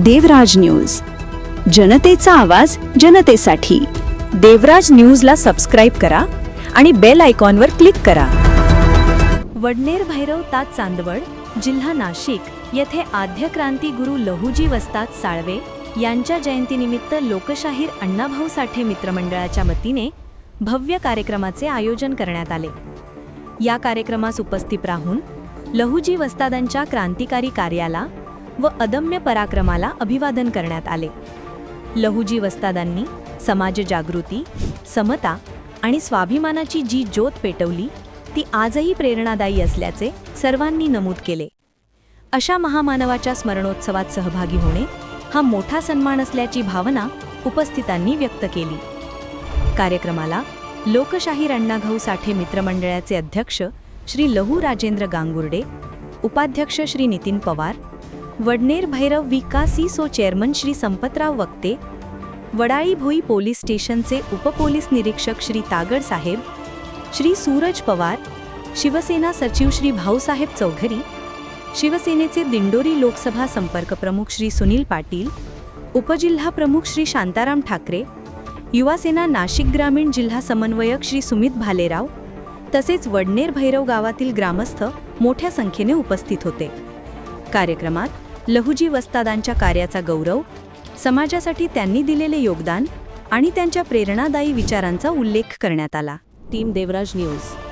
देवराज news, जनतेचा आवाज जनतेसाठी। देवराज न्यूजला सबस्क्राईब करा आणि बेल आयकॉनवर क्लिक करा। वडनेर भैरव तात चांदवड, जिल्हा नाशिक येथे आद्य क्रांती गुरु लहुजी वस्ताद साळवे यांच्या जयंतीनिमित्त लोकशाहीर अण्णाभाऊ साठे मित्रमंडळाच्या वतीने भव्य कार्यक्रमाचे आयोजन करण्यात आले। या कार्यक्रमास उपस्थित राहून लहुजी वस्तादांच्या क्रांतिकारी कार्याला व अदम्य पराक्रमाला अभिवादन करण्यात आले। लहुजी वस्तादांनी समाज जागृती, समता आणि स्वाभिमानाची जी ज्योत पेटवली ती आजही प्रेरणादायी असल्याचे सर्वांनी नमूद केले। अशा महामानवाच्या स्मरणोत्सवात सहभागी होणे हा मोठा सन्मान असल्याची भावना उपस्थितांनी व्यक्त केली। कार्यक्रमाला लोकशाहीर अण्णाभाऊ साठे मित्रमंडळाचे अध्यक्ष श्री लहू राजेंद्र गांगुर्डे, उपाध्यक्ष श्री नितीन पवार, वडनेर भैरव विकासीसो चेअरमन श्री संपतराव वक्ते, वडाळी भोई पोलीस स्टेशनचे उपपोलीस निरीक्षक श्री तागड साहेब, श्री सूरज पवार, शिवसेना सचिव श्री भाऊसाहेब चौधरी, शिवसेनेचे दिंडोरी लोकसभा संपर्क प्रमुख श्री सुनील पाटील, उपजिल्हा प्रमुख श्री शांताराम ठाकरे, युवासेना नाशिक ग्रामीण जिल्हा समन्वयक श्री सुमित भालेराव तसेच वडनेर भैरव गावातील ग्रामस्थ मोठ्या संख्येने उपस्थित होते। कार्यक्रमात लहुजी वस्तादांच्या कार्याचा गौरव, समाजासाठी त्यांनी दिलेले योगदान आणि त्यांच्या प्रेरणादायी विचारांचा उल्लेख करण्यात आला। टीम देवराज न्यूज।